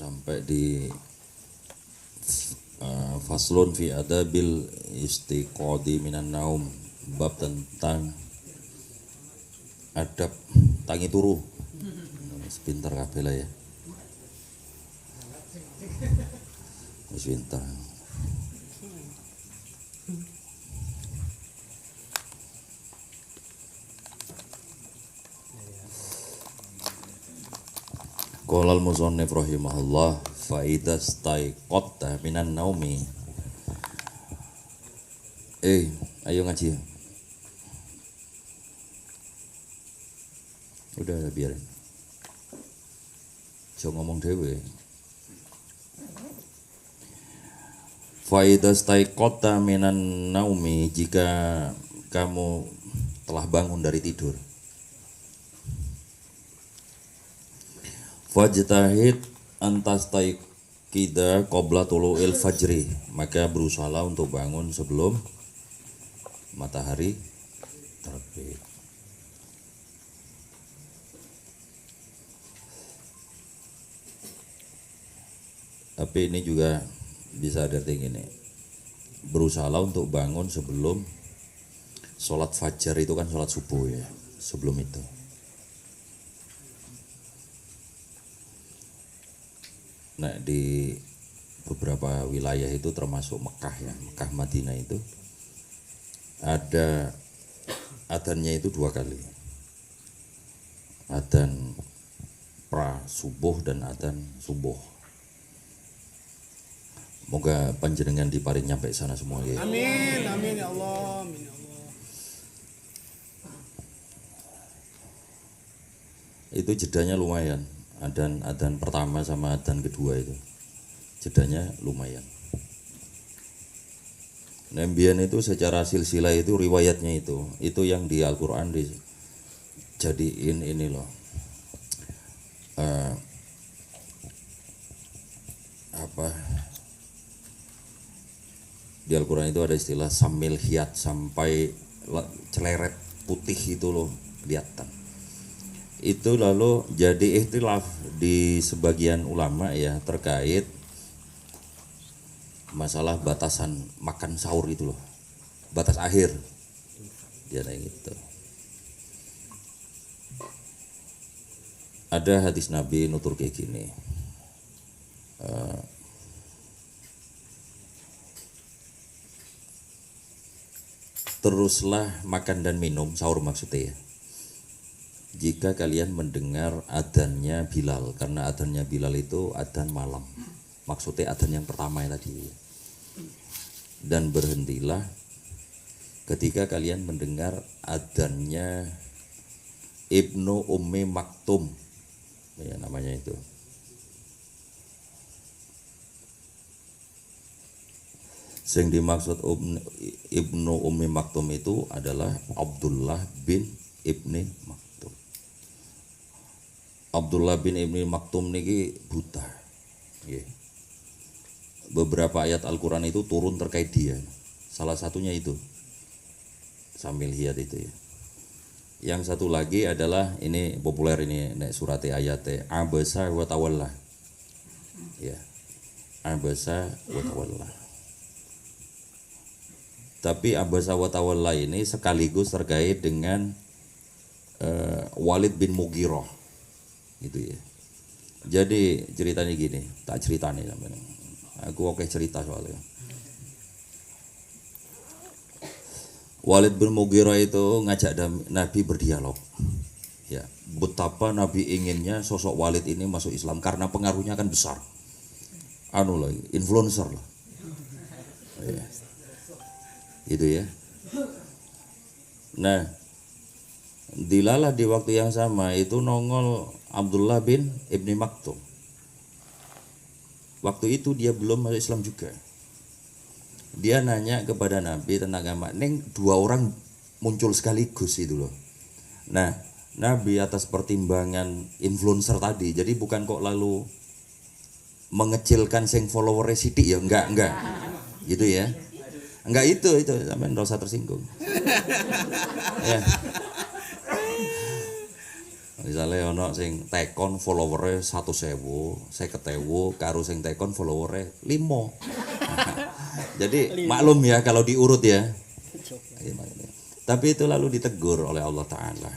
sampai di faslun fi adabil istiqodi minan naum, bab tentang adab tangi turu. Sepintar kabeh lah ya. Wis pinter. Qala al-musannif rahimahullah fa idza staiqatta minan naumi. Ayo ngaji. Udah biarin. Jangan ngomong dhewe. Fa idza staiqatta minan naumi, jika kamu telah bangun dari tidur. Fajtahid antastaiqida qabla tulu'il fajri, maka berusahalah untuk bangun sebelum matahari terbit. Tapi ini juga bisa diarti gini, berusahalah untuk bangun sebelum sholat fajar, itu kan sholat subuh ya, sebelum itu. Nah, di beberapa wilayah itu termasuk Mekah ya, Mekah Madinah itu ada adzannya itu 2 kali. Adzan pra subuh dan adzan subuh. Moga panjenengan diparing nyampe sana semua ya. Amin, amin ya Allah, amin ya Allah. Itu jedanya lumayan. Adzan pertama sama adzan kedua itu jedanya lumayan. Nembian itu secara silsilah itu riwayatnya itu yang di Al-Quran dijadiin ini loh, di Al-Quran itu ada istilah samil hiyat, sampai celeret putih itu loh kelihatan. Itu lalu jadi ikhtilaf di sebagian ulama ya terkait masalah batasan makan sahur itu loh, batas akhir dia kayak gitu. Ada hadis Nabi nutur kayak gini, teruslah makan dan minum, sahur maksudnya ya, jika kalian mendengar adzannya Bilal, karena adzannya Bilal itu adzan malam, maksudnya adzan yang pertama ya tadi. Dan berhentilah ketika kalian mendengar adzannya Ibnu Ummi Maktum, ya namanya itu. Yang dimaksud Ibnu Ummi Maktum itu adalah Abdullah bin Ibni Maktum. Abdullah bin Ibni Maktum niki buta. Beberapa ayat Al-Quran itu turun terkait dia. Salah satunya itu sambil hiyat itu ya. Yang satu lagi adalah ini populer ini nek surate ayate abasa wa tawalla. Ya. Abasa wa tawalla. Tapi abasa wa tawalla ini sekaligus terkait dengan Walid bin Mughirah gitu ya. Jadi ceritanya gini, tak ceritanya sampeyan. Aku oke cerita soalnya. Walid bin Mughirah itu ngajak Nabi berdialog. Ya, betapa Nabi inginnya sosok Walid ini masuk Islam karena pengaruhnya kan besar. Influencer lah. Ya. Itu ya. Nah, dilalah di waktu yang sama itu nongol Abdullah bin Ibni Maktum. Waktu itu dia belum masuk Islam juga. Dia nanya kepada Nabi tentang agama. Neng 2 orang muncul sekaligus itu loh. Nah, Nabi atas pertimbangan influencer tadi, jadi bukan kok lalu mengecilkan sing follower sidik ya, enggak. Gitu ya. Enggak itu sampean enggak usah tersinggung. Ya. Misale ana sing tekon follower-e 100.000, 50.000 karo sing tekon follower-e 5. Jadi maklum ya kalau diurut ya. Iya, maklum ya. Tapi itu lalu ditegur oleh Allah Ta'ala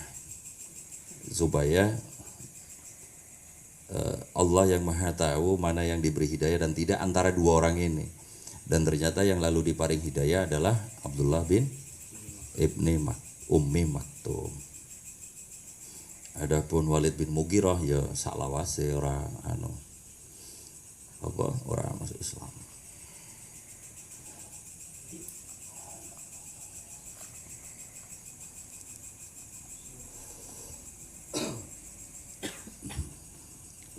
supaya Allah yang maha tahu mana yang diberi hidayah dan tidak antara dua orang ini. Dan ternyata yang lalu diparing hidayah adalah Abdullah bin Ummi Maktum. Adapun Walid bin Mughirah ya saklawase ora ora masuk Islam.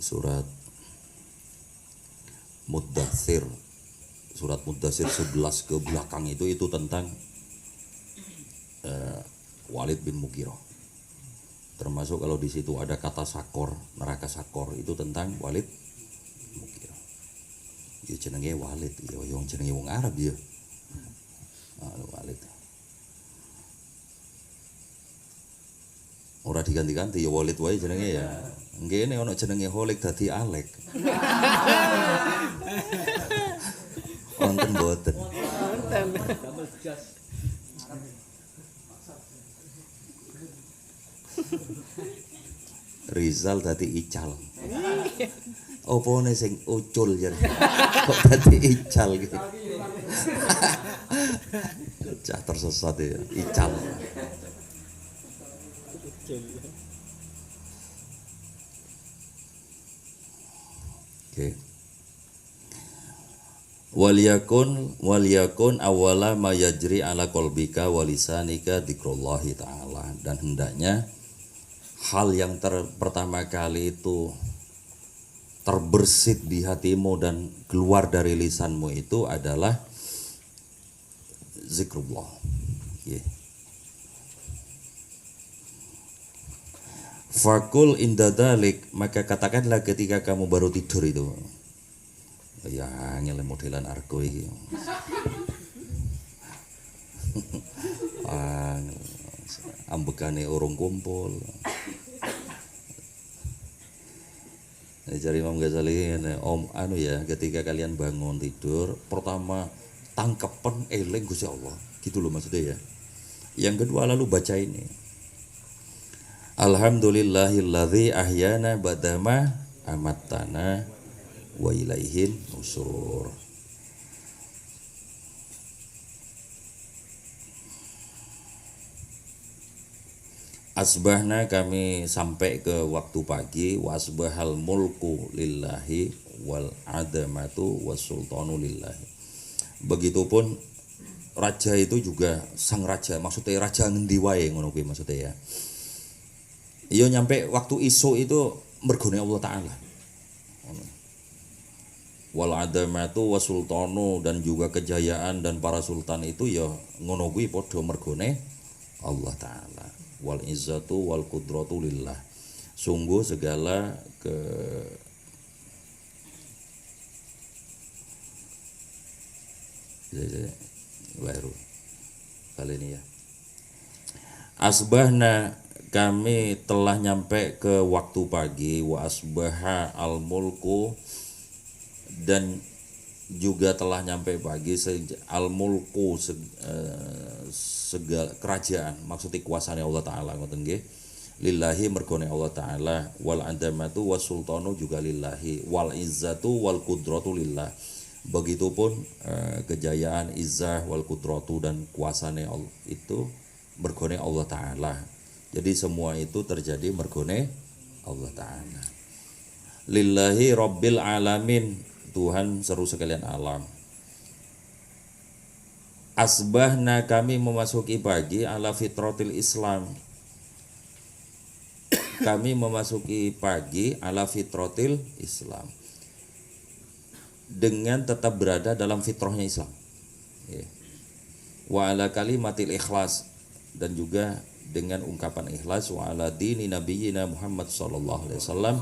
Surat Muddatsir 11 ke belakang itu tentang Walid bin Mughirah. Termasuk kalau di situ ada kata sakor, neraka sakor itu tentang Walid Mughirah. Ya jenenge Walid, ya wong jenenge wong Arab ya. Walid. Ora diganti-ganti ya Walid wae jenenge ya. Nggene ana jenenge Holik dadi Alek. Wonten mboten. Rizal dadi Ical. Opone sing ucul jar. Kok dadi Ical gitu. Cah tersesat ya, Ical. Oke. Waliyakun awala ma yajri ala qalbika wa lisanika dzikrullahi ta'ala, dan hendaknya hal yang pertama kali itu terbersit di hatimu dan keluar dari lisanmu itu adalah zikrullah. Fakul indadalik, maka katakanlah ketika kamu baru tidur itu. Ya ngele modelan argo iki. Ambekane urung kumpul. Jadi Imam Ghazali ya, ketika kalian bangun tidur, pertama tangkepen eling Gusti Allah. Gitu loh maksudnya ya. Yang kedua lalu baca ini. Alhamdulillahilladzi ahyana ba'dama amattana wa ilaihin nusur. Asbahna, kami sampai ke waktu pagi, wa asbahal mulku lillahi wal adamatu was sultanu lillahi. Begitupun raja itu juga sang raja, maksudnya raja ngendi wae ngono kuwi maksudnya ya. Iya nyampe waktu isu itu mergone Allah Ta'ala. Wal adamatu was sultanu, dan juga kejayaan dan para sultan itu ya ngono kuwi padha mergone Allah Ta'ala. Wal izzatu wal qudratu lillah. Sungguh segala baru kali ini ya. Asbahna, kami telah nyampe ke waktu pagi, wa asbaha al mulku, dan juga telah nyampe pagi al mulku segala kerajaan, maksudnya kuasanya Allah Ta'ala ngoten nggih. Lillahi, mergone Allah Ta'ala. Wal adamatu was sultanu juga lillahi. Wal izzatu wal qudratu lillah. Begitupun kejayaan, izzah, wal qudratu, dan kuasanya Allah itu mergone Allah Ta'ala. Jadi semua itu terjadi mergone Allah Ta'ala. Lillahi rabbil alamin, Tuhan seru sekalian alam. Asbahna, kami memasuki pagi, ala fitratil Islam. Kami memasuki pagi ala fitratil Islam, dengan tetap berada dalam fitrahnya Islam. Wa ala kalimatil ikhlas, dan juga dengan ungkapan ikhlas. Wa ala dini nabiyina Muhammad sallallahu alaihi wasallam.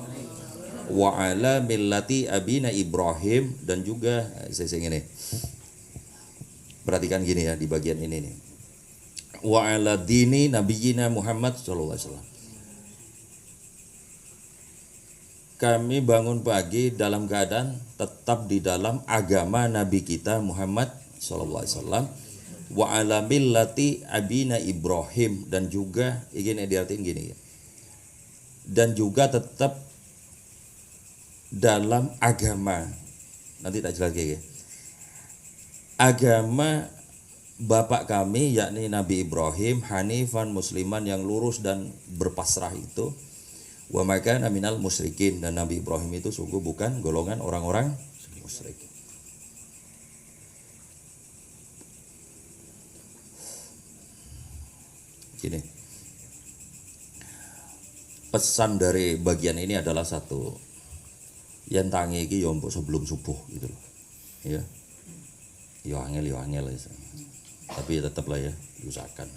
Wa ala millati abina Ibrahim, dan juga saya ini. Perhatikan gini ya di bagian ini nih. Wa ala dini nabiyina Muhammad sallallahu alaihi wasallam. kami bangun pagi dalam keadaan tetap di dalam agama Nabi kita Muhammad sallallahu alaihi wasallam wa ala millati abina Ibrahim, dan juga ingin diartiin gini, dan juga tetap dalam agama, nanti tak jelas ya, agama bapak kami yakni Nabi Ibrahim, hanifan musliman, yang lurus dan berpasrah itu, wa makana minal musyrikin, dan Nabi Ibrahim itu sungguh bukan golongan orang-orang musyrik. Gini, pesan dari bagian ini adalah satu, yang tangi iki yo mbok sebelum subuh gitu loh. Ya. Yo angel ya. Tapi tetap lah ya, diusahakan.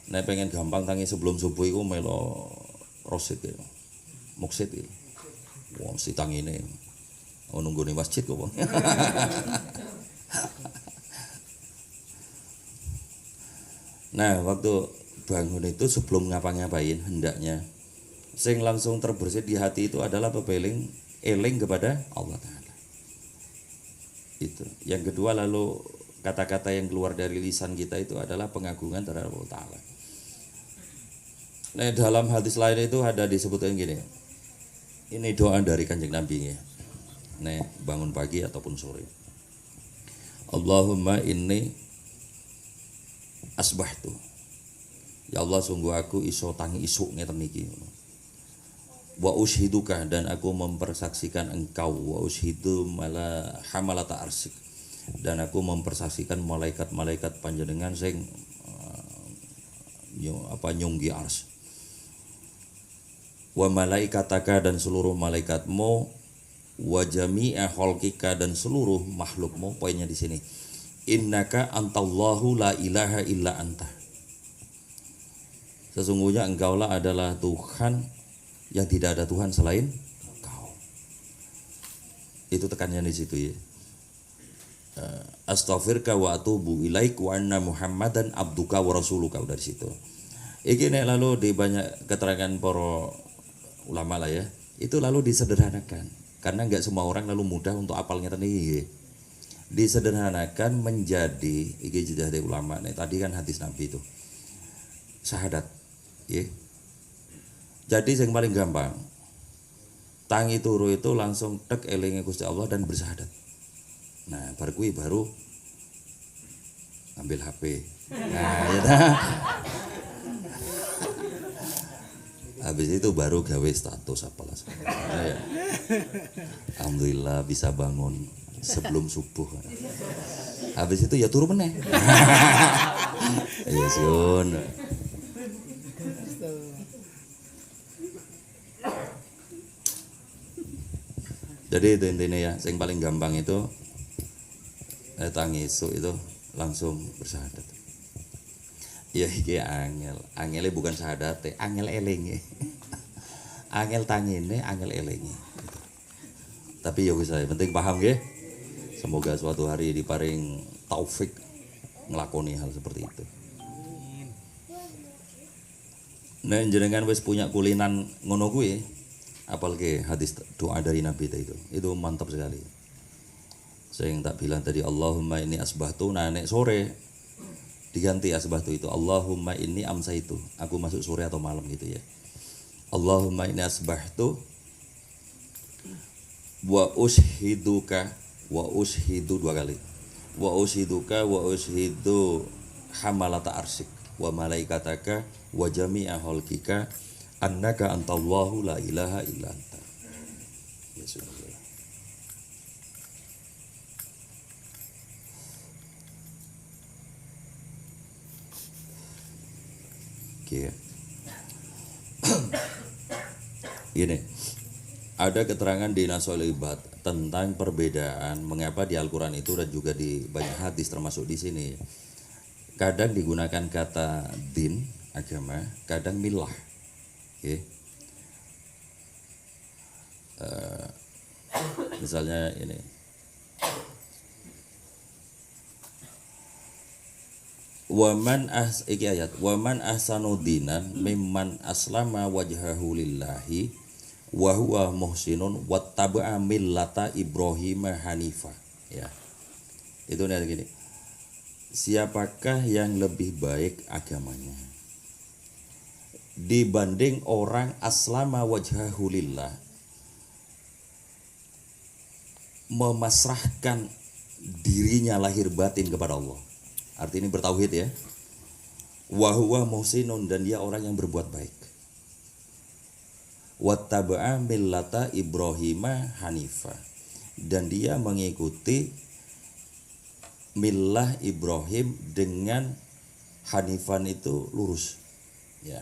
Nek pengen gampang tangi sebelum subuh iku melo rosid ya. Muksid ya. Wah, mesti tangine. Oh, nunggu di masjid kok, Bang. Nah, waktu bangun itu sebelum ngapa-ngapain hendaknya sing langsung terbersit di hati itu adalah pepeling eling kepada Allah Ta'ala. Itu. Yang kedua, lalu kata-kata yang keluar dari lisan kita itu adalah pengagungan terhadap Allah Ta'ala. Nah, dalam hadis lain itu ada disebutkan gini. Ini doa dari Kanjeng Nabi ya. Nah, bangun pagi ataupun sore. Allahumma inni asbahtu. Ya Allah, sungguh aku iso tangi isuk ngeten iki. Wa ushiduka, dan aku mempersaksikan engkau, wa ushidu mala hamalata arsik, dan aku mempersaksikan malaikat-malaikat panjenengan sing nyunggi ars. Wa malaikataka, dan seluruh malaikatmu, wa jami'a khalqika, dan seluruh makhlukmu. Poinnya di sini, innaka antallahu la ilaha illa anta. Sesungguhnya engkaulah adalah Tuhan yang tidak ada Tuhan selain engkau. Itu tekannya di situ ya. Astaghfirka wa atubu ilaik wa anna Muhammadan abduka wa rasuluka, dari situ. Iki nek lalu di banyak keterangan para ulama lah ya, itu lalu disederhanakan karena nggak semua orang lalu mudah untuk apal ngeten iki. Disederhanakan menjadi iki jejak dari ulama. Nek tadi kan hadis Nabi itu syahadat ya. Jadi yang paling gampang tangi turu itu langsung tek elinge Gusti Allah dan bersyahadat. Nah, baru ambil HP. Nah, ya dah. Habis itu baru gawe status apalah. Nah, ya. Alhamdulillah bisa bangun sebelum subuh. Habis itu ya turu meneh. Ya sun. Jadi itu intinya ya, yang paling gampang itu tangi isuk itu langsung bersyahadat. Ya iki angele bukan syahadat, angel elinge. Angel tangine, angel elinge. Tapi ya wis penting paham nggih. Semoga suatu hari diparing taufik nglakoni hal seperti itu. Nah, jenengan wis punya kulinan ngono kuwi, apalagi hadis doa dari Nabi itu mantap sekali. Saya yang tak bilang tadi, Allahumma inni asbahtu, nah nek sore diganti asbahtu itu Allahumma inni amsaitu, aku masuk sore atau malam gitu ya. Allahumma inni asbahtu wa ushiduka, wa ushidu dua kali, wa ushiduka wa ushidu hamalata arsik wa malaikataka wa jami'a khalqika annaka antallahu la ilaha illa anta. Ya sudah. Oke. Gini, ada keterangan di Nasul Ibad tentang perbedaan mengapa di Al-Quran itu dan juga di banyak hadis termasuk di sini kadang digunakan kata din, agama, kadang milah. Okay. Misalnya ini, waman ahsanu dinan mimman aslama wajhahu lillahi wa huwa muhsinun wattaba'a millata Ibrahim hanifa. Ya. Itu nih gini. Siapakah yang lebih baik agamanya dibanding orang aslama wajhahu lillah, memasrahkan dirinya lahir batin kepada Allah. Artinya bertauhid ya. Wa huwa muhsinun, dan dia orang yang berbuat baik. Wattaba'a millata Ibrahim hanifa, dan dia mengikuti millah Ibrahim dengan hanifan itu lurus. Ya.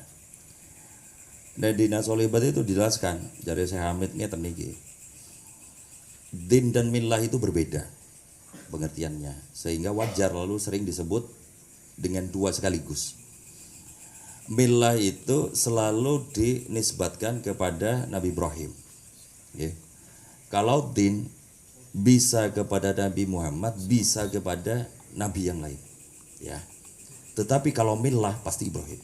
Dan di Nasolibat itu dijelaskan dari Syekh Hamid ngeten niki. Din dan millah itu berbeda pengertiannya, sehingga wajar lalu sering disebut dengan dua sekaligus. Millah itu selalu dinisbatkan kepada Nabi Ibrahim. Ya. Kalau din bisa kepada Nabi Muhammad, bisa kepada nabi yang lain. Ya. Tetapi kalau millah pasti Ibrahim.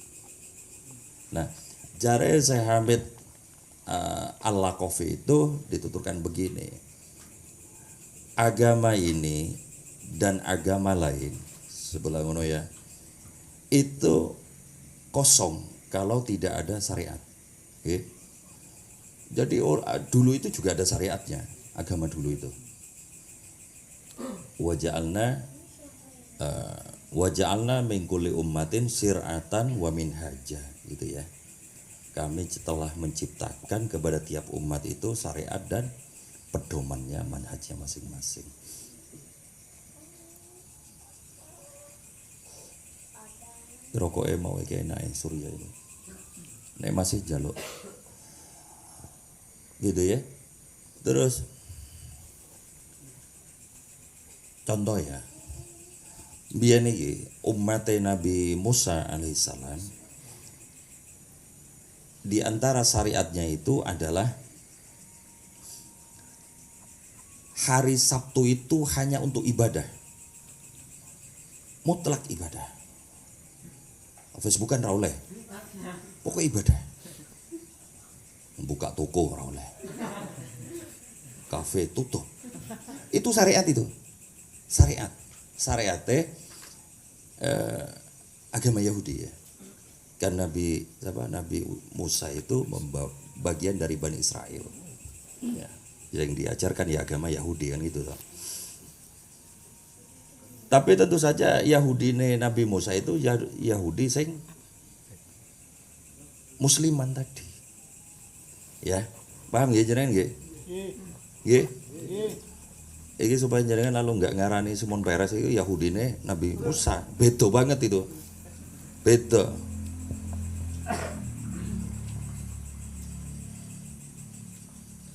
Nah, jare Syekh Hamid Al-Laqafi itu dituturkan begini. Agama ini dan agama lain sebelah ngono ya, itu kosong kalau tidak ada syariat. Okay. Jadi dulu itu juga ada syariatnya, agama dulu itu. Waja'alna min kulli ummatin syir'atan wa minhaja, gitu ya. Kami telah menciptakan kepada tiap umat itu syariat dan pedomannya, manhajnya masing-masing. Rokoknya mau kayak naik Surya ini. Nek masih jaluk. Gitu ya. Terus contoh ya. Biyen iki umat Nabi Musa alaihissalam, di antara syariatnya itu adalah hari Sabtu itu hanya untuk ibadah. Mutlak ibadah. Facebookan ra oleh. Pokoknya ibadah. Buka toko ra oleh. Kafe tutup. Itu syariat itu. Syariat. Syariatnya agama Yahudi ya. Kan Nabi Musa itu bagian dari Bani Israel. Ya. Yang diajarkan ya agama Yahudi kan gitu toh. Tapi tentu saja Yahudi Nabi Musa itu Yahudi sing musliman tadi. Ya, paham nggih jenengan nggih? Nggih. Iki supaya jenengan lalu enggak ngarani Simon Peres itu Yahudine Nabi Musa. Beda banget itu. Beda.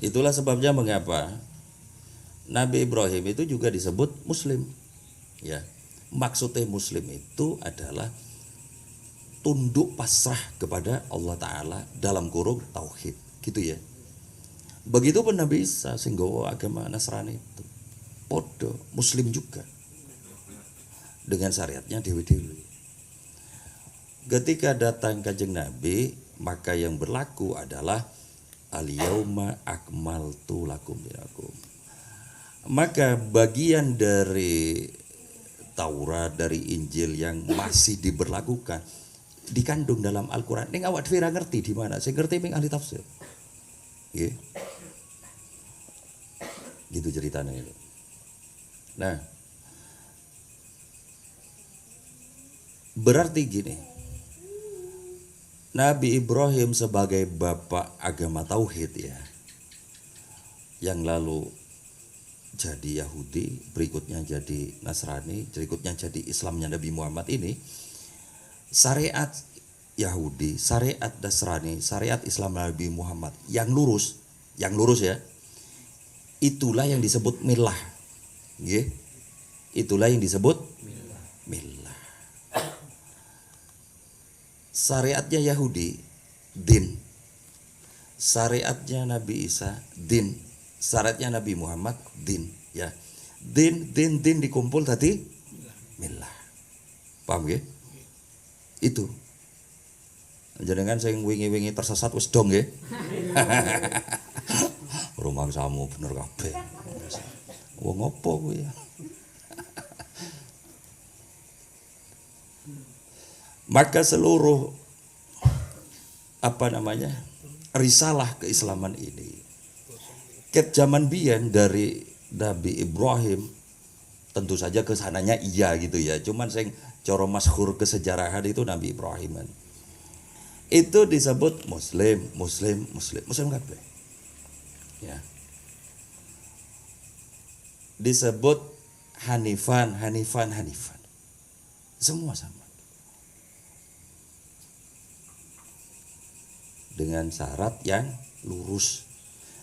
Itulah sebabnya mengapa Nabi Ibrahim itu juga disebut muslim. Ya, maksudnya muslim itu adalah tunduk pasrah kepada Allah Ta'ala dalam kurung tauhid, gitu ya. Begitu pun Nabi Isa sing nggawa agama Nasrani itu podo muslim juga dengan syariatnya dewi-dewi. Ketika datang Kanjeng Nabi, maka yang berlaku adalah al-yauma akmaltu lakum dinakum. Maka bagian dari Taurat, dari Injil yang masih diberlakukan dikandung dalam Al-Quran. Ini awak dhewe ra ngerti di mana. Saya ngerti ping ahli tafsir. Nggih. Gitu ceritanya itu. Nah, berarti gini. Nabi Ibrahim sebagai bapak agama tauhid ya, yang lalu jadi Yahudi, berikutnya jadi Nasrani, berikutnya jadi Islamnya Nabi Muhammad ini, syariat Yahudi, syariat Nasrani, syariat Islam Nabi Muhammad yang lurus ya, itulah yang disebut millah. Nggih. Itulah yang disebut millah. Syariatnya Yahudi din. Syariatnya Nabi Isa din. Syariatnya Nabi Muhammad din, ya. Din dikumpul tadi millah. Paham nggih? Itu. Jenengan sing wingi-wingi tersesat wis dong nggih. mangsamu bener kabeh. Wong apa kuwi ya? Maka seluruh risalah keislaman ini ket zaman biyen dari Nabi Ibrahim tentu saja kesananya iya gitu ya, cuman sing cara masyhur kesejarahan itu Nabi Ibrahim itu disebut muslim kabeh ya, disebut hanifan semua sama dengan syarat yang lurus.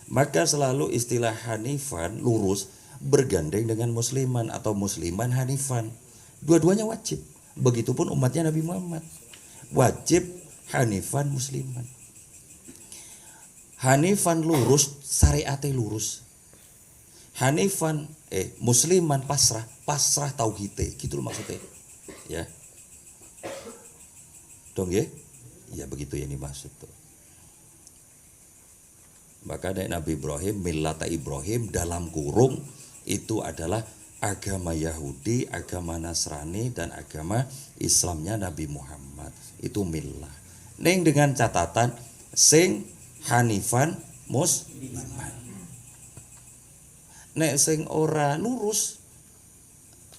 Maka selalu istilah hanifan lurus bergandeng dengan musliman atau musliman hanifan. Dua-duanya wajib. Begitupun umatnya Nabi Muhammad. Wajib hanifan musliman. Hanifan lurus, syariate lurus. Hanifan musliman pasrah tauhid. Gitu loh maksudnya. Ya. Dong ya? Ya begitu yang dimaksud tuh. Maka dari Nabi Ibrahim, millata Ibrahim dalam kurung itu adalah agama Yahudi, agama Nasrani dan agama Islamnya Nabi Muhammad. Itu millah. Ning dengan catatan sing hanifan musliman. Nek sing ora lurus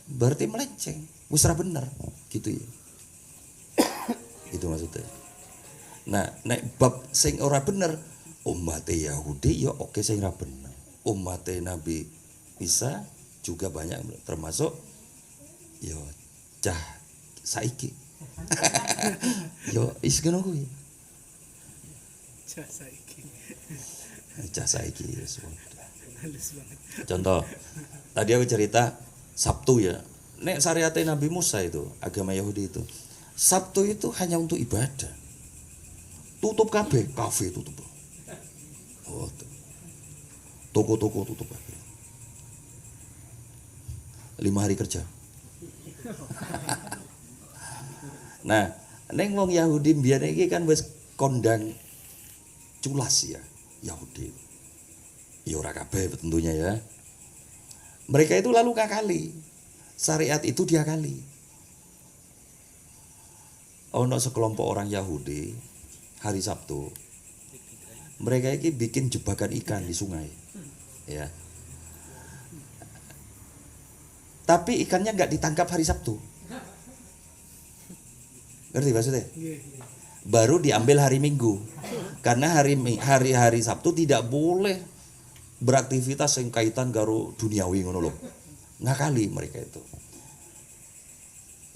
berarti melenceng, wis ora bener gitu ya. Itu maksudnya. Nah, nek bab sing ora bener umat Yahudi ya oke sing ra bener. Umat Nabi Isa juga banyak termasuk ya cah saiki. Yo is ngono kuwi. Cah saiki ya sudah. Contoh, tadi aku cerita Sabtu ya. Nek syariat Nabi Musa itu, agama Yahudi itu. Sabtu itu hanya untuk ibadah. Tutup kafe tutup. Oh, toko-toko tutup kabeh. 5 hari kerja. Nah, neng wong Yahudi mbiyen iki kan wis kondang culas ya, Yahudi. Ya ora kabeh tentunya ya. Mereka itu lalu ngakali. Syariat itu diakali. Ono sekelompok orang Yahudi hari Sabtu mereka ini bikin jebakan ikan di sungai, ya. Tapi ikannya nggak ditangkap hari Sabtu, ngerti maksudnya? Baru diambil hari Minggu, karena hari Sabtu tidak boleh beraktivitas yang kaitan karo duniawi ngono lho. Ngakali mereka itu.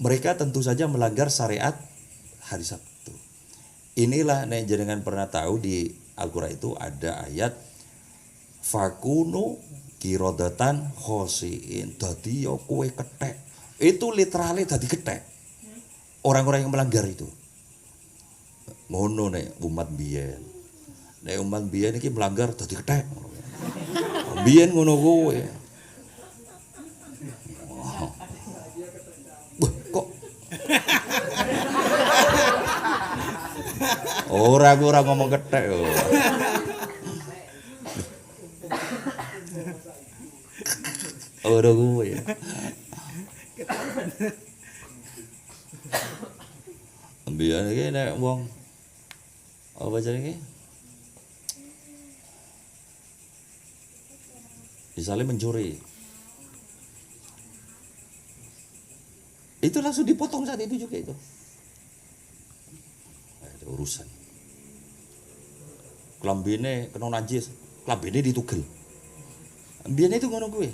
Mereka tentu saja melanggar syariat hari Sabtu. Inilah nek jenengan pernah tahu di Al-Quran itu ada ayat fakunu kirodatan khosiin, dadi yo kue ketek. Itu literally dadi ketek. Orang-orang yang melanggar itu. Ngono nek umat biyen. Nek umat biyen iki melanggar dadi ketek. Biyen ngono kowe. Wah, kok ora ngomong kethek kok. Ora gue ya. Biar iki nek wong apa jenenge? Misalnya mencuri. Itu langsung dipotong saat itu juga itu. Ada urusan. Klambine kena najis, klambine ditugel. Biyen itu ngono kuwi.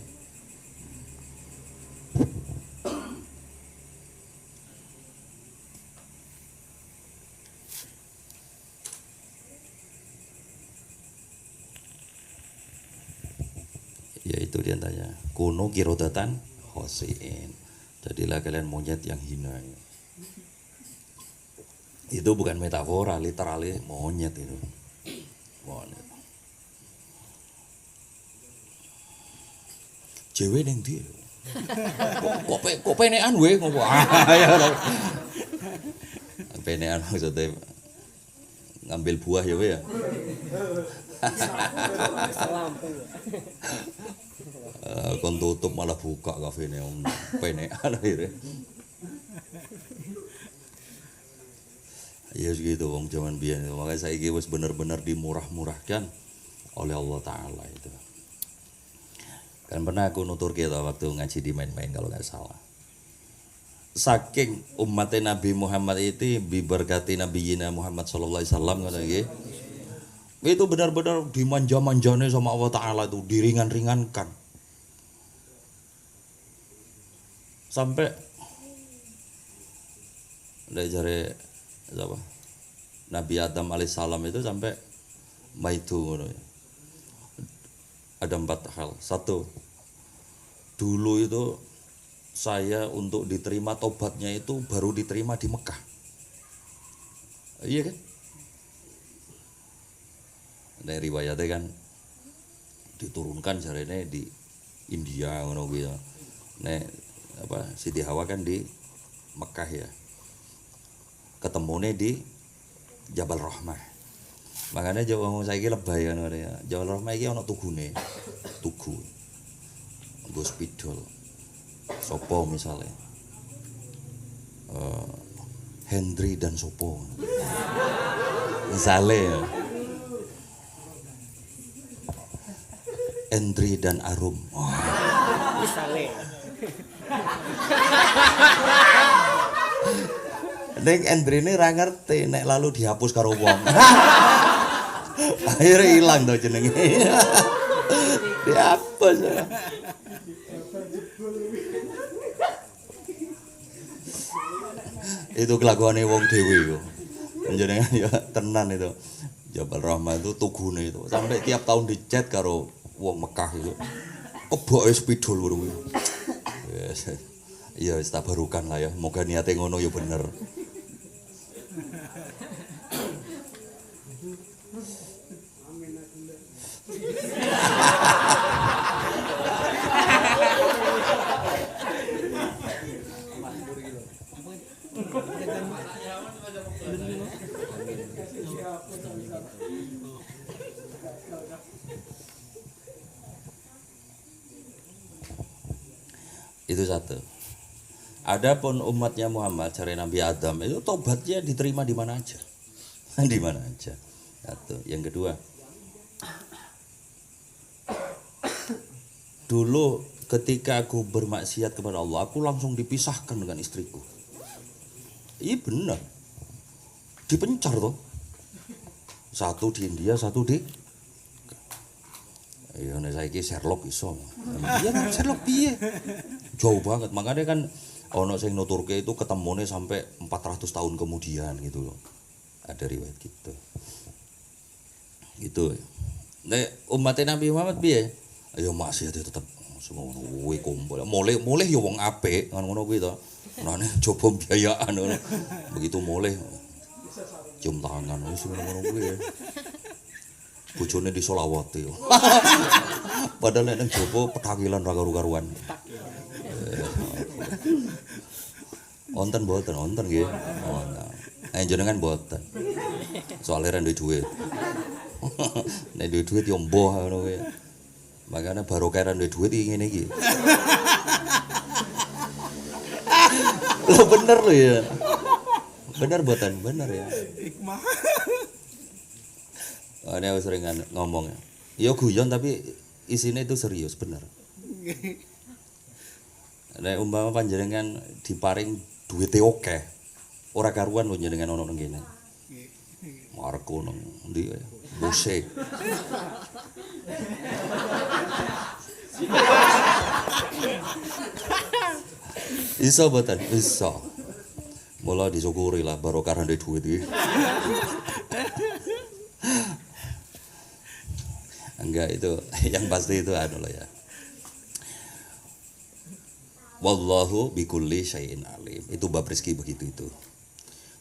Ya itu diantaranya. Kuno kirodatan khosiin. Jadilah kalian monyet yang hina. Itu bukan metafora, literally monyet itu. Monyet. Cewek neng dia. Kok penekan we ngopo. Ya. Penekan maksudnya ngambil buah ya we ya. Kon tutup malah buka kafene om penekan akhirnya. Ya segitu wong zaman biyen itu. Makanya saiki wis bener-bener dimurah-murahkan oleh Allah Ta'ala itu. Kan pernah aku nuturke to waktu ngaji di main-main kalau nggak salah. Saking umatnya Nabi Muhammad itu biberkati Nabiyina Muhammad sallallahu alaihi wasallam ngono iki. Itu benar-benar dimanja-manjane sama Allah Ta'ala itu, diringan-ringankan. Sampai dari jare apa? Nabi Adam alaihissalam itu sampai maitu ngono ya. Ada 4 hal. 1. Dulu itu saya untuk diterima tobatnya itu baru diterima di Mekah. Iya kan? Nah, riwayatnya kan diturunkan jarene di India ngono kuwi. Nek apa Siti Hawa kan di Mekah ya. Ketemune di Jabal Rahmah. Makanya Jawa saiki lebay kan ya. Jabal Rahmah iki ana tugune. Tugu. Nggo spidol. Sopo misalnya. Hendry dan Sopo. Misalnya ya. Hendry dan Arum. Oh. Misalnya. Nek Endrine ra ngerti nek lalu dihapus karo wong. Akhirnya hilang to jenenge. Dihapus. Itu kelakuane wong dhewe iku. Jenengan ya tenan itu. Jabal Rahmah itu tugune itu. Sampai tiap tahun dicet karo wong Mekah itu. Keboke spidol kuwi. Ya wis tabarukan lah ya. Moga niate ngono ya bener. Itu satu. Adapun umatnya Muhammad cari Nabi Adam itu tobatnya diterima di mana aja. Di mana aja. Satu. Yang kedua, dulu ketika aku bermaksiat kepada Allah, aku langsung dipisahkan dengan istriku. Iya benar. Dipencar tuh. Satu di India, satu di iya nek saiki Sherlock iso. Iya Sherlock piye? Jauh banget. Makanya kan ono sing nuturke itu ketemune sampai 400 tahun kemudian gitu loh. Ada riwayat gitu. Gitu. Nek umat Nabi Muhammad piye? Ayo maksiat tetep ngono kuwi kumpul. Mulih ya wong apik ngono kuwi to. Nane coba biayaan ngono. Begitu mulih cium tangan wis ngono kuwi. Bojone disolawati. Padahal nek nang jopo petakilan ra karu-karuan. Wonten mboten wonten nggih. Wonten. Jenengan mboten. Soale ra duwe dhuwit. Nek duwe dhuwit yo mboh ngono kuwi. Makane barokah ra duwe dhuwit iki ngene iki. Lho bener lho ya. Bener mboten? Bener ya. Hikmah. Ini aku sering ngomong ya. Ya guyon tapi isinya itu serius bener. Nek umpama panjenengan diparing duwite akeh, ora karuan lho jenengan ono nang kene. Marko nang ndi ya? Musik. Iso boten? Iso. Mula disyukuri lah barokah ndek duit iki. Enggak itu yang pasti itu anu loh ya. Wallahu bikulli syai'in alim. Itu bab rezeki begitu itu.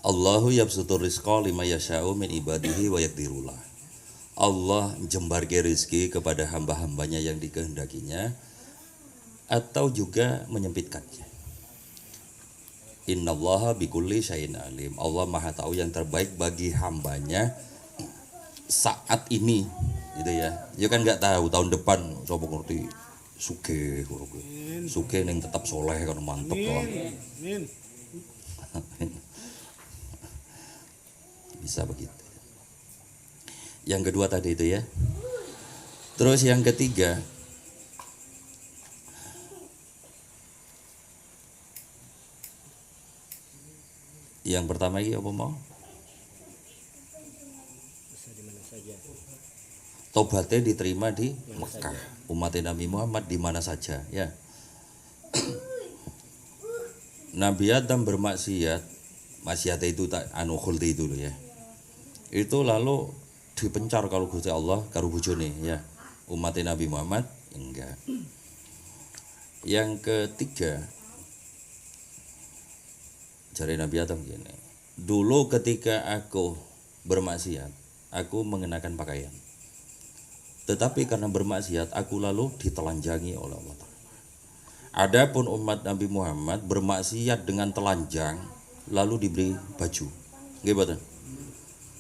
Allahu yabsutur rizqa liman yasha'u min ibadihi wa yaqdirulah. Allah jembarke rezeki kepada hamba-hambanya yang dikehendakinya atau juga menyempitkannya. Innallaha bikulli syai'in alim. Allah Maha tahu yang terbaik bagi hambanya saat ini gitu ya. Ya kan nggak tahu tahun depan sapa ngerti sugih ngono kuwi. Sugih ning tetap soleh kan mantep kok. Amin. Bisa begitu. Yang kedua tadi itu ya. Terus yang ketiga, yang pertama ini apa mau? Tobatnya diterima di Mekah. Umat Nabi Muhammad di mana saja ya. Nabi Adam bermaksiat, maksiat itu tak anu khulti itu loh ya. Itu lalu dipencar kalau Gusti Allah karo bojone ya. Umat Nabi Muhammad enggak. Yang ketiga, jari Nabi Adam gini. Dulu ketika aku bermaksiat, aku mengenakan pakaian. Tetapi karena bermaksiat, aku lalu ditelanjangi oleh Allah Ta'ala. Adapun umat Nabi Muhammad bermaksiat dengan telanjang, lalu diberi baju. Gimana?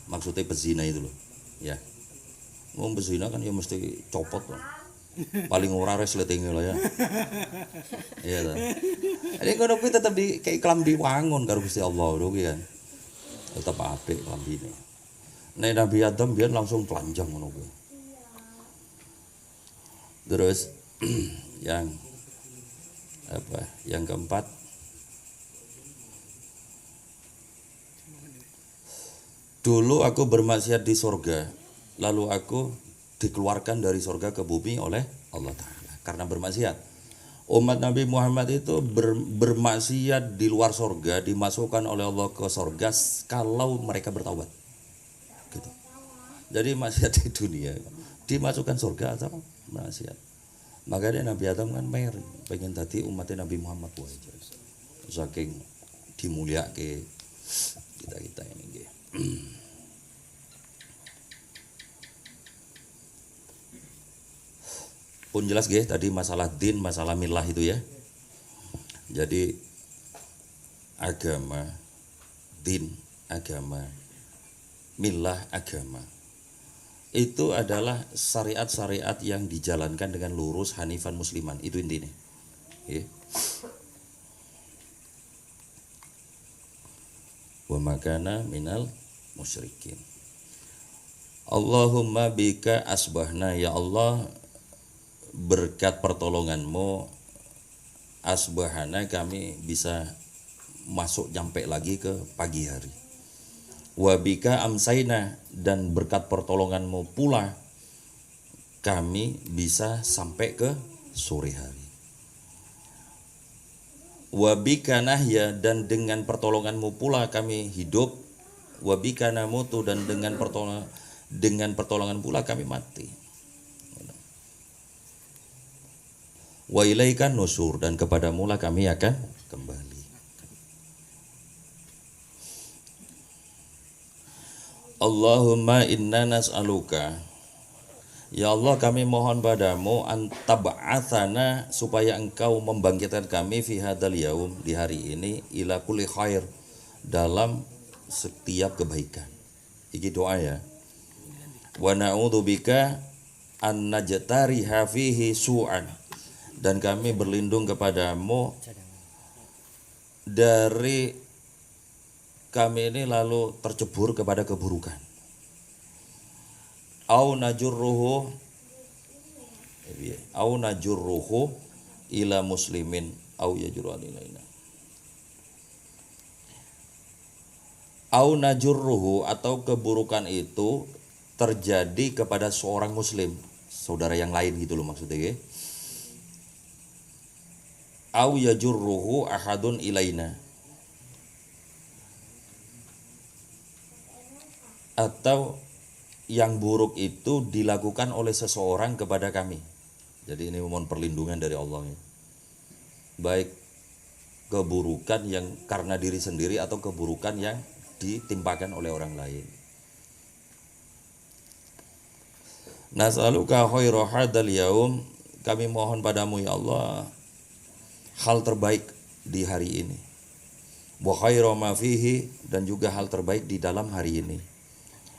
Maksudnya pezina itu loh. Ya. Mau pezina kan ya mesti copot loh. Paling ora resleting lah ya. Iya ta. Ini kono kuwi tetep di kayak klambi wangun karo Gusti Allah lho kuwi kan. Tetep apik klambine. Nek Nabi Adam biyen langsung telanjang ngono kuwi. Terus yang apa? Yang keempat, dulu aku bermaksiat di sorga, lalu aku dikeluarkan dari sorga ke bumi oleh Allah Ta'ala karena bermaksiat. Umat Nabi Muhammad itu bermaksiat di luar sorga, dimasukkan oleh Allah ke sorga kalau mereka bertaubat gitu. Jadi maksiat di dunia dimasukkan sorga atau maksiat. Makanya Nabi Adam kan pengen tadi umatnya Nabi Muhammad wae. Saking dimulyake kita ini nggih. Pun jelas nggih tadi masalah din, masalah milah itu ya. Jadi agama, din, agama, milah, agama itu adalah syariat-syariat yang dijalankan dengan lurus hanifan musliman, itu intinya. Okay. Wa makana minal musyrikin. Allahumma bika asbahna, ya Allah berkat pertolonganmu asbahana kami bisa masuk nyampe lagi ke pagi hari. Wabika amsaina, dan berkat pertolonganmu pula kami bisa sampai ke sore hari. Wabika nahya, dan dengan pertolonganmu pula kami hidup. Wabika namutu, dan dengan pertolongan pula kami mati. Wa ilaikan nusur, dan kepadamu lah kami akan kembali. Allahumma inna nas'aluka, ya Allah kami mohon padamu antab'atsana, supaya engkau membangkitkan kami fi hadzal yaum, di hari ini, ila kulli khair, dalam setiap kebaikan. Iki doa ya. Wa na'udzubika an najtariha fihi su'an, dan kami berlindung kepadamu dari kami ini lalu tercebur kepada keburukan. Au najurruhu ila muslimin au yajru alaina. Au najurruhu, atau keburukan itu terjadi kepada seorang muslim, saudara yang lain gitu loh maksudnya ya. Au yajurruhu ahadun ilaina, atau yang buruk itu dilakukan oleh seseorang kepada kami. Jadi ini mohon perlindungan dari Allah ya. Baik keburukan yang karena diri sendiri atau keburukan yang ditimpakan oleh orang lain. Nas'aluka khaira hadzal yaum, kami mohon padamu ya Allah hal terbaik di hari ini. Wa khaira ma fihi, dan juga hal terbaik di dalam hari ini.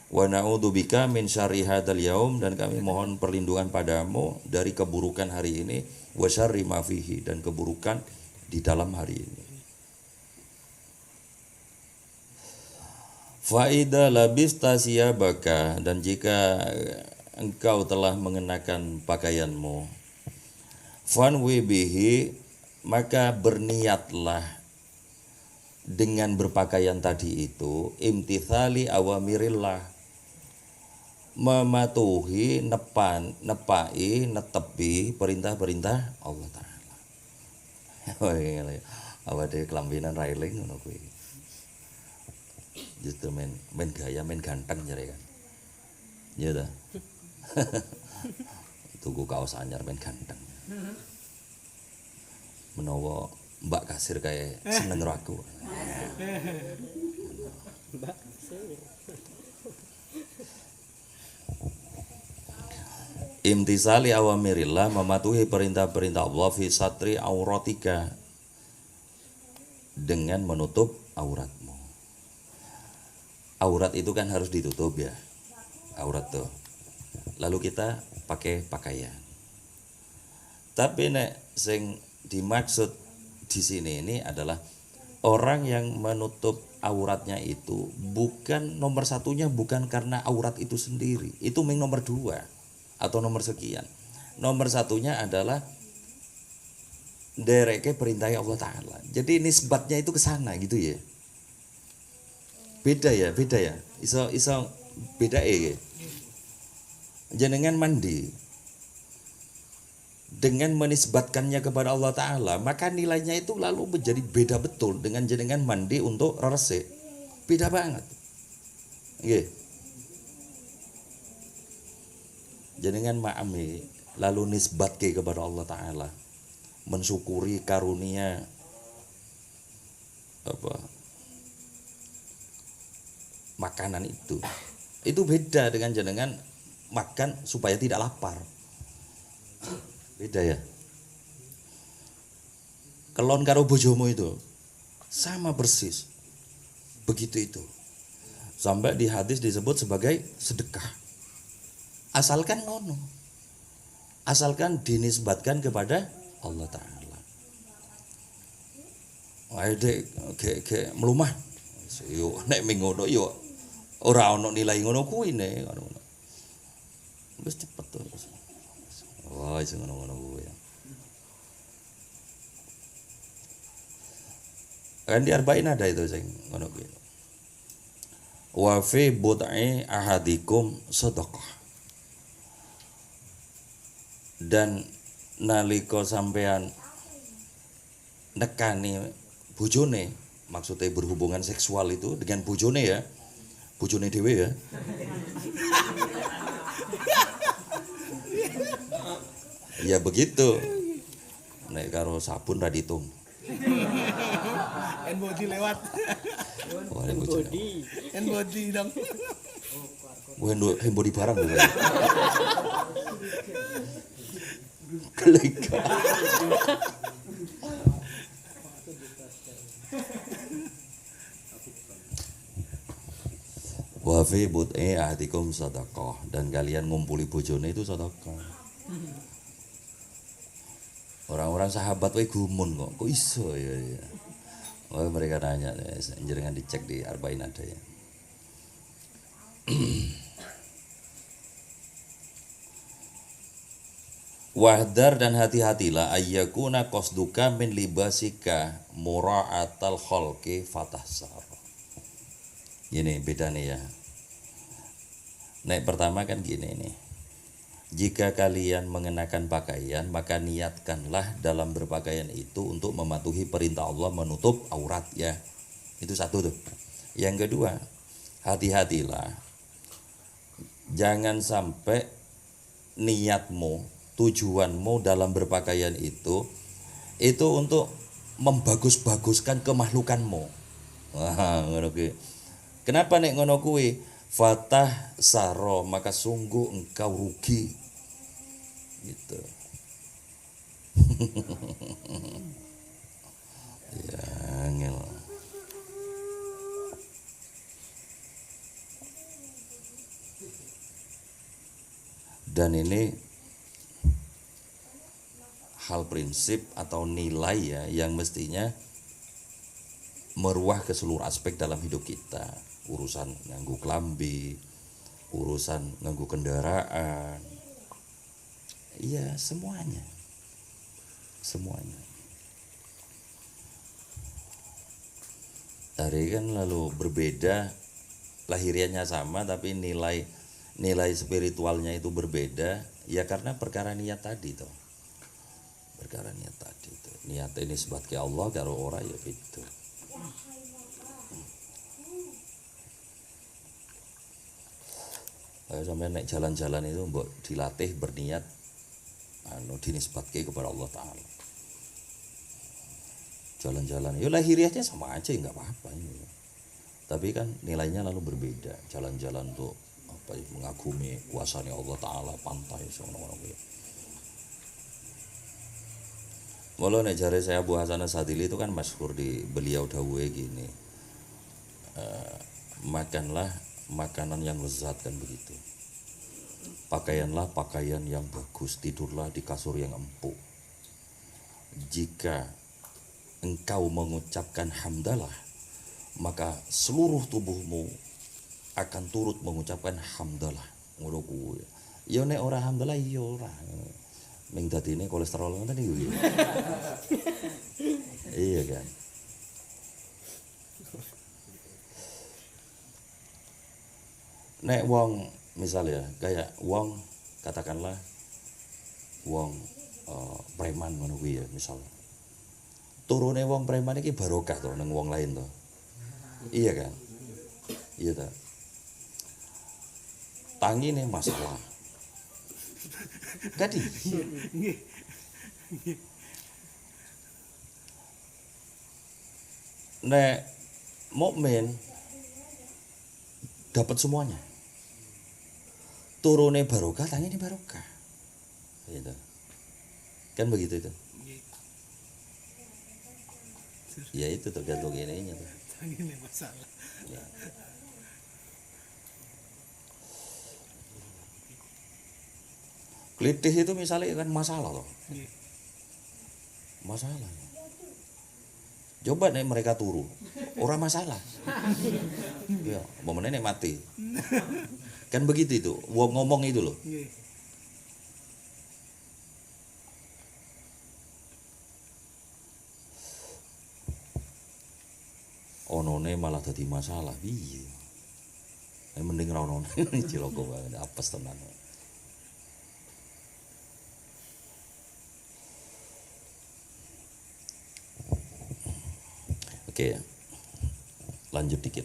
Wa na'udzubika min syarri hadzal yaum, dan kami mohon perlindungan padamu dari keburukan hari ini, wa syarri ma fihi, dan keburukan di dalam hari ini. Fa idza labista siyabaka, dan jika engkau telah mengenakan pakaianmu, fanwi bihi, maka berniatlah dengan berpakaian tadi itu, imtithali awamirillah, mematuhi, netepi perintah-perintah Allah Ta'ala. Awake kelambinan railing ngono kuwi. Justru men gaya, men ganteng jare kan. Iya ta? Tuku kaos anyar men ganteng. Menawa Mbak kasir kayak seneng karo aku. Mbak kasir. Imtisali awamirillah, mematuhi perintah-perintah Allah, fi satri auratika, dengan menutup auratmu. Aurat itu kan harus ditutup ya, aurat tuh. Lalu kita pakai pakaian. Tapi nek sing dimaksud di sini ini adalah orang yang menutup auratnya itu bukan nomor satunya, bukan karena aurat itu sendiri, itu nomor dua atau nomor sekian. Nomor satunya adalah dereke perintah Allah Ta'ala. Jadi nisbatnya itu ke sana gitu ya. Beda ya. Iso beda ya. Jenengan mandi dengan menisbatkannya kepada Allah Ta'ala, maka nilainya itu lalu menjadi beda betul dengan jenengan mandi untuk resik. Beda banget. Nggih. Jenengan ma'ami lalu nisbatke kepada Allah Ta'ala, mensyukuri karunia makanan itu beda dengan jenengan makan supaya tidak lapar. Beda ya. Kelon karo bojomu itu sama persis. Begitu itu. Sampai di hadis disebut sebagai sedekah. Asalkan ngono. Asalkan dinisbatkan kepada Allah Ta'ala. Wae dek ge melumah. Yo nek ming ngono yo ora ono nilai ngono kuwi nek ngono. Wis cepet to. Wah, iso ngono-ngono kuwi. Kan di arba'in ada itu sing ngono kuwi. Wa fi bud'i ahadikum shadaqah. Dan nalika sampean nekani bojone, maksudnya berhubungan seksual itu dengan bojone ya, bojone dhewe ya. Ya begitu. Nek karo sabun ra ditung. Body lewat. Body dong. Body barang lho. Kelega. Wa fi bud'i ahdikum shadaqah, dan kalian ngumpuli bojone itu sedekah. Orang-orang sahabat wae gumun kok iso ya. Oh, mereka nanya, jenengan dicek di arba'in ada ya. Wahdar, dan hati-hatilah ayyakuna qasduka min libasika mura'atal khalqi fatahsar. Ini beda nih ya. Nek pertama kan gini nih. Jika kalian mengenakan pakaian, maka niatkanlah dalam berpakaian itu untuk mematuhi perintah Allah, menutup aurat ya. Itu satu tuh. Yang kedua, hati-hatilah. Jangan sampai niatmu, tujuanmu dalam berpakaian itu untuk membagus-baguskan kemakhlukanmu. Wah, ngono kuwi. Kenapa nek ngono kuwi? Fatah saro, maka sungguh engkau rugi. Gitu. Ya, angel. Dan ini hal prinsip atau nilai ya yang mestinya meruah ke seluruh aspek dalam hidup kita. Urusan nganggo klambi, urusan nganggo kendaraan. Iya, semuanya. Semuanya. Hari kan lalu berbeda, lahiriahnya sama tapi nilai spiritualnya itu berbeda, ya karena perkara niat tadi toh. Perkara niat tadi itu. Niat ini sebagai Allah karo ora ya itu. Sampai naik jalan-jalan itu mbok dilatih berniat dinisbatke kepada Allah Ta'ala. Jalan-jalan, ya lahiriahnya sama aja nggak apa-apa ini. Tapi kan nilainya lalu berbeda. Jalan-jalan untuk apa ya, mengagumi kuasanya Allah Ta'ala, pantai ngono-ngono kuwi. Mula nek jare saya Abu Hasan As-Sadili itu kan masyhur di beliau dawuhe gini. Makanlah makanan yang lezat kan begitu. Pakaianlah pakaian yang bagus, tidurlah di kasur yang empuk. Jika engkau mengucapkan hamdalah, maka seluruh tubuhmu akan turut mengucapkan hamdalah. Ngono kuwi. Ya nek ora hamdalah ya ora. Ming dadine kolesterol ngoten iki. Iya kan. Nek wong misalnya kayak wong katakanlah wong preman ngono kuwi ya misal. Turune wong preman iki barokah to nang wong lain to. Iya kan? Iya ta. Tangine masalah. Jadi nek mukmin dapat semuanya. Turune barokah, tangine barokah. Gitu. Kan begitu itu. Ya itu tergantung ininya tuh. Ini masalah. Ya. Klitih itu misalnya kan masalah loh. Masalah. Coba nih mereka turu, orang masalah. Ya, momennya nek mati. Kan begitu itu, wong ngomong itu loh. Onone malah jadi masalah, piye? Mending ra ono. Ciloko banget, apes tenan. Oke, lanjut dikit.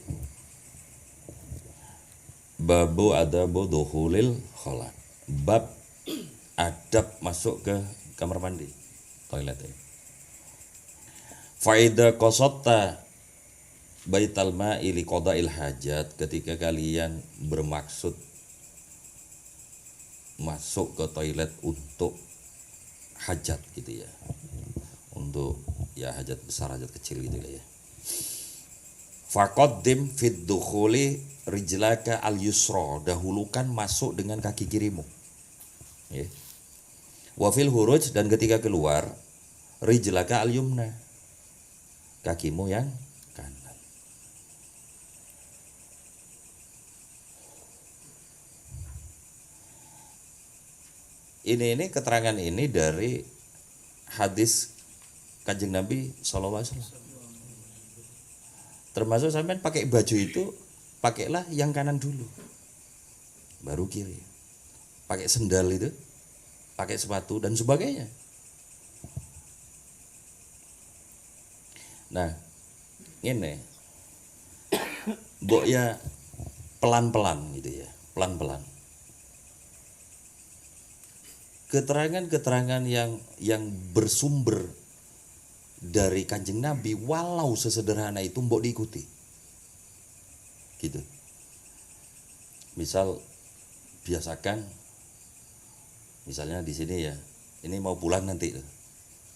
Babu adabu dukhulil khala. Bab adab masuk ke kamar mandi, toilet ya. Faida qasatta baital ma'i li qada'il hajat, ketika kalian bermaksud masuk ke toilet untuk hajat gitu ya. Untuk ya hajat besar, hajat kecil gitu ya. Faqaddim fid dukhuli rijlaka al-yusra, dahulukan masuk dengan kaki kirimu. Ya. Wa fil huruj, dan ketika keluar rijlaka al-yumna, kakimu yang kanan. Ini keterangan ini dari hadis Kanjeng Nabi sallallahu alaihi wasallam. Termasuk sampean pakai baju itu, pakailah yang kanan dulu, baru kiri. Pakai sendal itu, pakai sepatu dan sebagainya. Nah, ini mbok ya pelan-pelan gitu ya, pelan-pelan. Keterangan-keterangan yang bersumber dari Kanjeng Nabi, walau sesederhana itu mbok diikuti. Gitu. Misal biasakan, misalnya di sini ya, ini mau pulang nanti,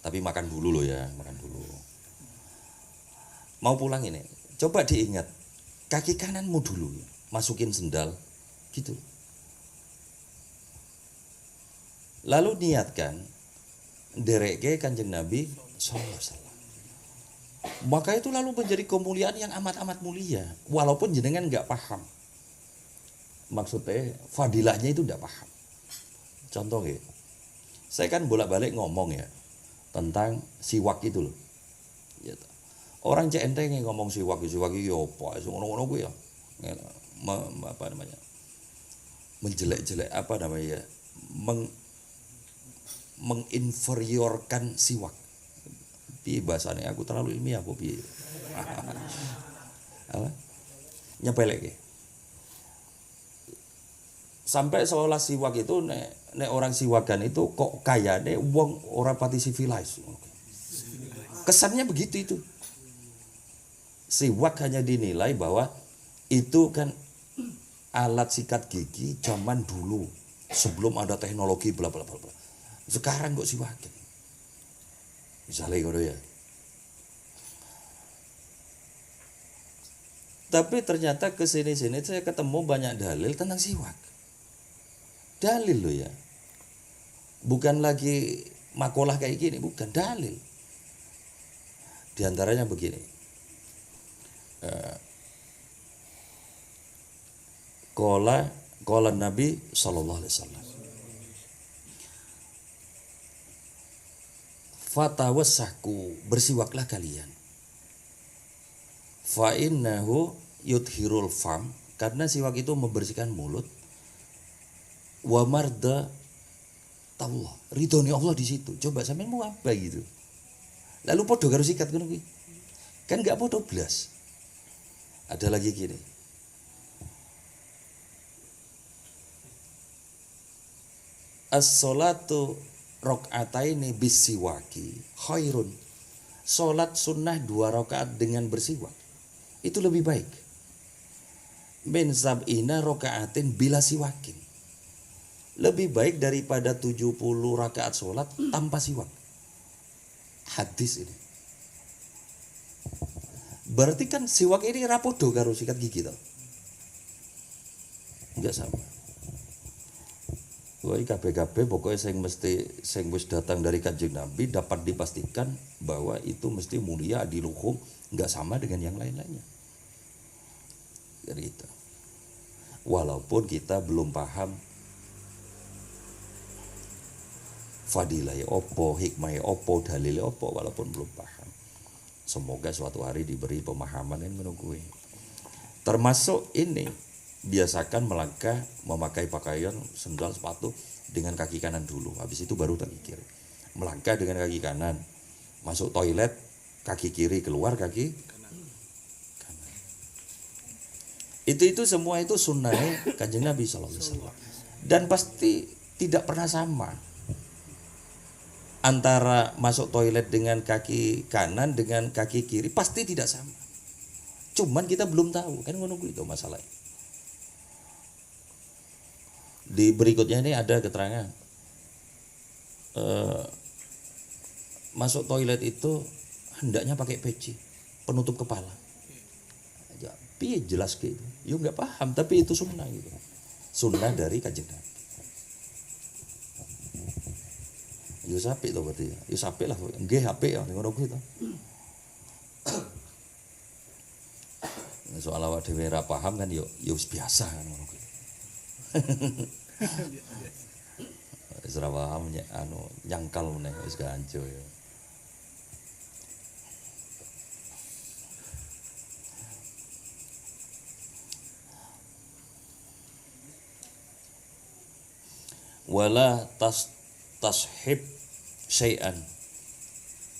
tapi makan dulu loh ya, makan dulu. Mau pulang ini, coba diingat, kaki kananmu dulu, masukin sendal, gitu. Lalu niatkan dereke Kanjeng Nabi sallallahu alaihi wasallam. Maka itu lalu menjadi kemuliaan yang amat-amat mulia, walaupun jenengan nggak paham. Maksudnya fadilahnya itu nggak paham. Contoh ya, saya kan bolak-balik ngomong ya tentang siwak itu loh. Ya, orang cek enteng ngomong siwak itu apa? Ngono-ngono gue ya, apa namanya? Menjelek-jelek apa namanya? Menginferiorkan siwak. Piye bahasane aku terlalu ilmiah apa piye? Apa? Nyepelek. Sampai seolah siwak itu nek orang siwakan itu kok kayane wong ora pati civilized. Kesannya begitu itu. Siwak hanya dinilai bahwa itu kan alat sikat gigi zaman dulu sebelum ada teknologi bla bla bla. Sekarang kok siwakan. Misalnya gitu ya. Tapi ternyata kesini-sini saya ketemu banyak dalil tentang siwak. Dalil loh ya. Bukan lagi makalah kayak gini, bukan dalil. Di antaranya begini. Qala Nabi sallallahu alaihi wasallam. Fatawassaku, bersiwaklah kalian. Fa innahu yudhirul fam, karena siwak itu membersihkan mulut. Wa marda Allah, ridhoni Allah di situ. Coba sampean mau apa gitu. Lalu podo karo sikat ngono kuwi. Kan enggak podo blas. Ada lagi gini. As-sholatu rakaataini bisiwaki khairun. Salat sunnah 2 rakaat dengan bersiwak itu lebih baik. Min sab'ina rakaatin bila siwakin. Lebih baik daripada 70 rakaat salat tanpa siwak. Hadis ini. Berarti kan siwak ini rapodo karo sikat gigi toh. Enggak sama. Wah, kabeh-kabeh pokoknya sing wis datang dari Kanjeng Nabi dapat dipastikan bahwa itu mesti mulia, adiluhum, enggak sama dengan yang lain-lainnya. Jadi itu. Walaupun kita belum paham fadilah opo, hikmah opo, dalil opo, walaupun belum paham. Semoga suatu hari diberi pemahaman yang menunggu. Termasuk ini, biasakan melangkah memakai pakaian sendal sepatu dengan kaki kanan dulu, habis itu baru kaki kiri. Melangkah dengan kaki kanan, masuk toilet kaki kiri, keluar kaki kanan. Itu semua itu sunnahnya Kanjeng Nabi sallallahu alaihi wasallam. Dan pasti tidak pernah sama antara masuk toilet dengan kaki kanan dengan kaki kiri, pasti tidak sama. Cuman kita belum tahu, kan ngono itu masalahnya. Di berikutnya ini ada keterangan masuk toilet itu hendaknya pakai peci penutup kepala. Ya, piye jelas gitu. Ya nggak paham, tapi itu sunnah gitu. Sunnah dari Kanjeng Nabi. Ya sapik to berarti. Ya sapik lah. Nggih apik ya ngono kuwi to. Soal awak dhewe ora paham kan ya wis biasa kan ngono kuwi. Wis ora paham nyangkal meneh wis ganjo ya. Wala tashib syai'an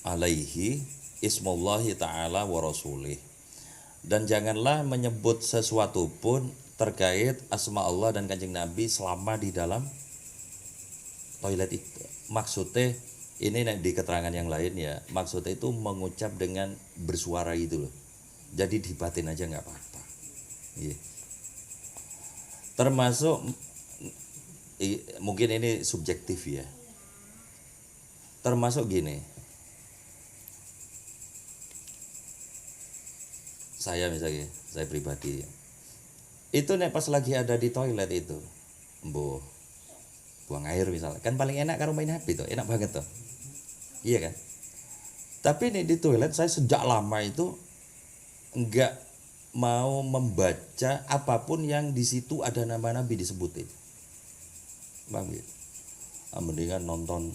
alaihi ismullahi ta'ala wa rasulih. Dan janganlah menyebut sesuatu pun terkait asma Allah dan Kanjeng Nabi selama di dalam toilet itu. Maksudnya ini di keterangan yang lain ya, maksudnya itu mengucap dengan bersuara gitu loh. Jadi dibatin aja nggak apa-apa. Yeah. Termasuk mungkin ini subjektif ya. Termasuk gini. Saya misalnya, saya pribadi. Itu nek pas lagi ada di toilet itu, mbuh. buang air misalnya. Kan paling enak karo main HP tuh, enak banget tuh. Iya kan? Tapi nih di toilet saya sejak lama itu enggak mau membaca apapun yang di situ ada nama Nabi disebutin. Bang, mendingan nonton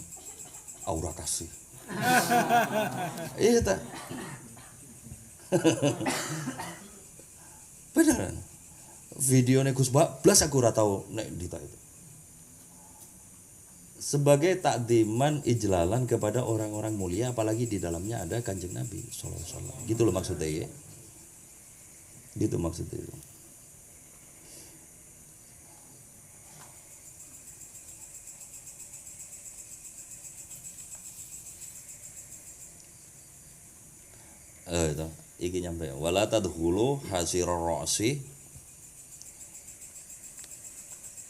Aura Kasih. Iya tak? Beneran. Videonya Gus Blas aku ora tau nek dita itu. Sebagai takdiman ijlalan kepada orang-orang mulia, apalagi di dalamnya ada Kanjeng Nabi sallallahu alaihi wasallam. Gitu loh maksudnya ya. Gitu maksudnya itu. Itu iki nyampe wala tadkhulu hasirar ra'si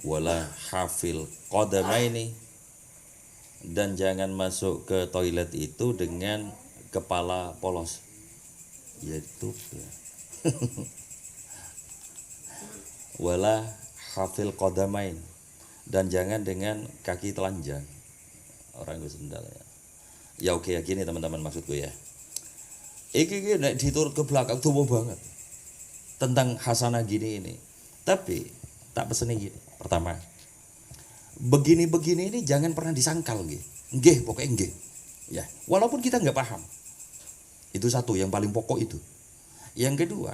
wala hafil qadamaini, dan jangan masuk ke toilet itu dengan kepala polos, yaitu ya. Wala hafil qadamain, dan jangan dengan kaki telanjang orang gue sendal ya. Ya oke ya, gini teman-teman maksudku ya. Iki nek diturut ke belakang tuh banget tentang hasanah gini ini. Tapi tak peseni gini. Pertama, begini-begini ini jangan pernah disangkal nggih. Nggih, pokoknya nggih. Ya, walaupun kita nggak paham. Itu satu yang paling pokok itu. Yang kedua,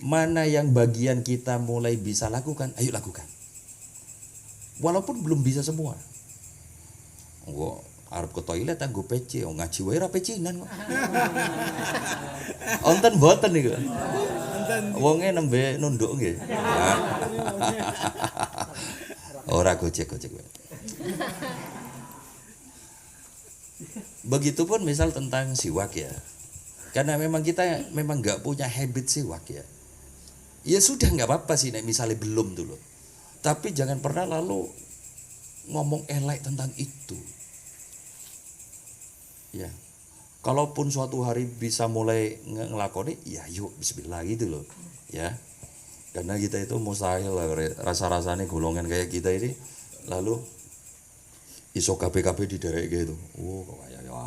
mana yang bagian kita mulai bisa lakukan, ayo lakukan. Walaupun belum bisa semua. Arep ke toilet anggo PC, ngaji wae ra pecinan kok. Onten mboten niku. Wonge nembe nunduk nggih. Ora gojek-gojek wae. Begitupun misal tentang siwak ya. Karena memang kita memang nggak punya habit siwak ya. Ya sudah nggak apa-apa sih nek misalnya belum dulu. Tapi jangan pernah lalu ngomong elek tentang itu. Ya, kalaupun suatu hari bisa mulai ngelakoni, ya yuk bismillah gitu loh, ya. Karena kita itu mustahil lah, rasa-rasanya golongan kayak kita ini, lalu iso KPKP di derek gitu. Kok kayak ya,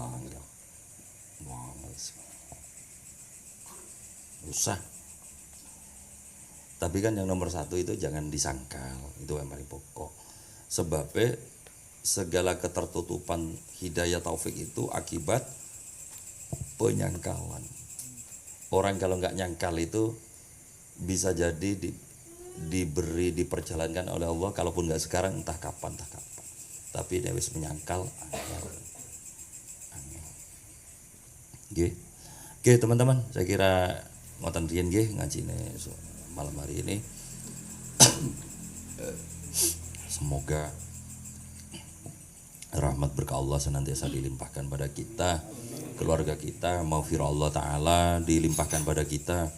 usah. Tapi kan yang nomor satu itu jangan disangkal, itu yang paling pokok. Sebabnya segala ketertutupan hidayah taufik itu akibat penyangkalan. Orang kalau nggak nyangkal itu bisa jadi diperjalankan oleh Allah, kalaupun nggak sekarang entah kapan. Tapi dia wis menyangkal. Oke teman-teman, saya kira ngoten riyen nggih ngajine malam hari ini. Semoga rahmat berkah Allah senantiasa dilimpahkan pada kita, keluarga kita, maghfirah Allah Ta'ala dilimpahkan pada kita,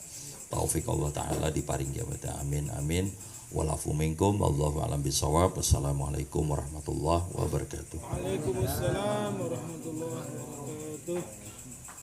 taufik Allah Ta'ala diparingi kepada amin amin. Walafu minkum wallahu a'lam bishawab. Wassalamualaikum warahmatullahi wabarakatuh. Waalaikumsalam warahmatullahi wabarakatuh.